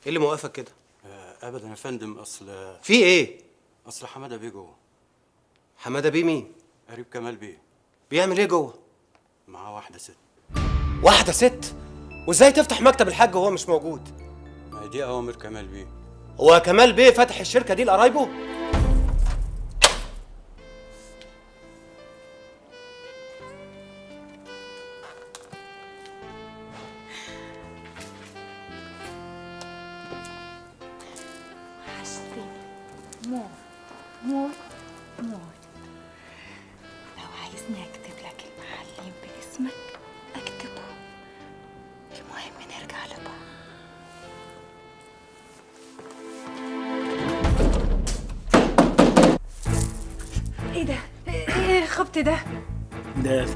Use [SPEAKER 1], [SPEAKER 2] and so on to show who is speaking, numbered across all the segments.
[SPEAKER 1] ايه اللي موقفك كده؟
[SPEAKER 2] ابدا يا فندم،
[SPEAKER 1] في ايه؟
[SPEAKER 2] اصل حماده بيه جوه.
[SPEAKER 1] حماده بيه مين؟
[SPEAKER 2] قريب كمال بيه.
[SPEAKER 1] بيعمل ايه جوه؟
[SPEAKER 2] معاه واحده ست.
[SPEAKER 1] واحده ست؟ وازاي تفتح مكتب الحاج وهو مش موجود؟
[SPEAKER 2] ما هي دي اوامر كمال بيه.
[SPEAKER 1] هو كمال بيه فتح الشركه دي لقرايبه؟
[SPEAKER 3] وحشتني موت موت موت. لو عايزني اكتب لك المعلم باسمك اكتبه، المهم نرجع لبعض. ايه ده؟ ايه الخبط ده؟
[SPEAKER 4] ده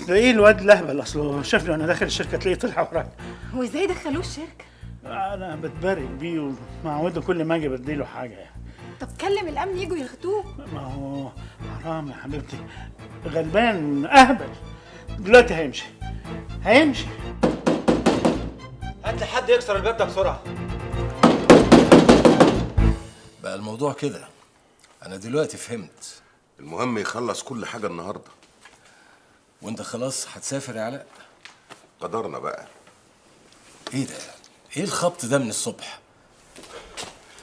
[SPEAKER 4] تلاقيه الواد لهبل، اصله شافني وانا داخل الشركه تلاقيه طلع ورايا.
[SPEAKER 3] وازاي دخلوه الشركه؟
[SPEAKER 4] انا بتبارك بيه ومعوده كل ما اجي بديله حاجه يعني.
[SPEAKER 3] طب كلم الامن يجوا ياخدوه.
[SPEAKER 4] ما هو حرام يا حبيبتي، غلبان اهبل. دلوقتي هيمشي.
[SPEAKER 1] هات لي حد يكسر الباب ده بسرعه.
[SPEAKER 5] بقى الموضوع كده، انا دلوقتي فهمت.
[SPEAKER 6] المهم يخلص كل حاجة النهاردة.
[SPEAKER 5] وانت خلاص هتسافر يا علاء؟
[SPEAKER 6] قدرنا بقى.
[SPEAKER 5] ايه ده؟ ايه الخبط ده من الصبح؟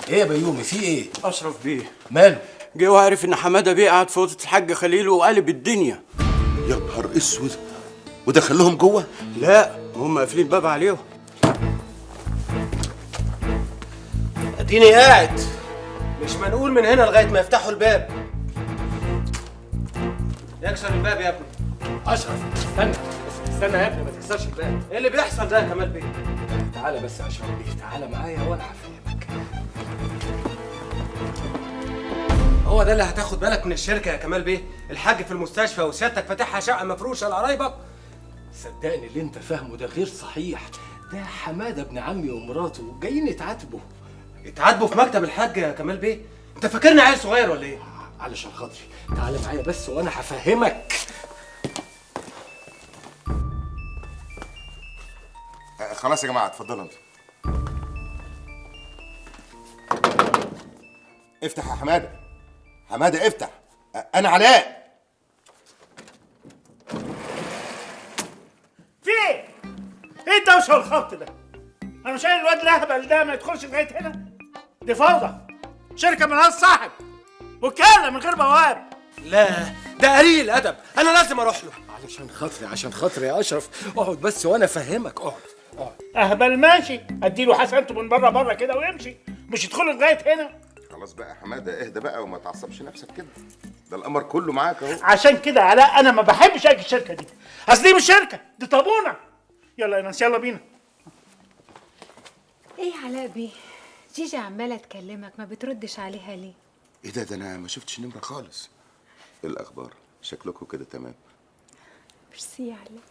[SPEAKER 5] ايه يا بيومي، في ايه؟
[SPEAKER 2] اشرف بيه
[SPEAKER 5] ماله؟
[SPEAKER 2] جه وعرف ان حماده بيه قاعد في اوضه الحاج خليل وقلب الدنيا.
[SPEAKER 6] يا نهار اسود، ودخلهم جوه؟
[SPEAKER 2] لا، هم قافلين الباب عليهم.
[SPEAKER 1] اديني قاعد، مش منقول من هنا لغايه ما يفتحوا الباب. يكسر الباب يا ابني.
[SPEAKER 5] اشرف استنى يا ابني، ما تكسرش الباب.
[SPEAKER 1] ايه اللي بيحصل ده يا كمال بيه؟
[SPEAKER 5] تعالى بس يا اشرف بيه، تعالى معايا وانا هفهمك.
[SPEAKER 1] هو ده اللي هتاخد بالك من الشركه يا كمال بيه؟ الحاج في المستشفى وسيادتك فاتحها شقه مفروشه لقرايبك؟
[SPEAKER 5] صدقني اللي انت فاهمه ده غير صحيح. ده حماده ابن عمي ومراته جايين يتعاتبوا.
[SPEAKER 1] يتعاتبوا في مكتب الحاج يا كمال بيه؟ انت فاكرني عيل صغير ولا ايه؟
[SPEAKER 5] علشان خاطري تعالى معايا بس وانا هفهمك.
[SPEAKER 6] خلاص يا جماعة اتفضلوا انتوا. افتح يا حمادة. حمادة افتح. أنا علاء.
[SPEAKER 4] في ايه؟ ايه الدوشه والخبط ده؟ انا مش قايل الواد الاهبل ده ما يدخلش لغايه هنا؟ دي فوضى، شركه ملهاش صاحب وكاله من غير بواب.
[SPEAKER 1] لا، ده قليل ادب، انا لازم اروح له.
[SPEAKER 5] عشان خاطري يا اشرف، اقعد بس وانا افهمك. اقعد.
[SPEAKER 4] اهبل ماشي، اديله حسنته من بره كده ويمشي، مش يدخل لغايه هنا.
[SPEAKER 6] خلاص بقى يا حمادة، اهدى بقى وما تعصبش نفسك كده. ده الأمر كله معاك أهو.
[SPEAKER 4] عشان كده علاء انا ما بحبش اجي الشركه دي، اصل دي مش شركه، دي طابونه. يلا يا ناس يلا بينا.
[SPEAKER 3] ايه علاء بيه؟ جيجي عماله تكلمك ما بتردش عليها ليه؟
[SPEAKER 6] ايه ده أنا ما شفتش نمرة خالص. إيه الأخبار؟ شكلكم كده تمام.
[SPEAKER 3] ميرسي يا علاء.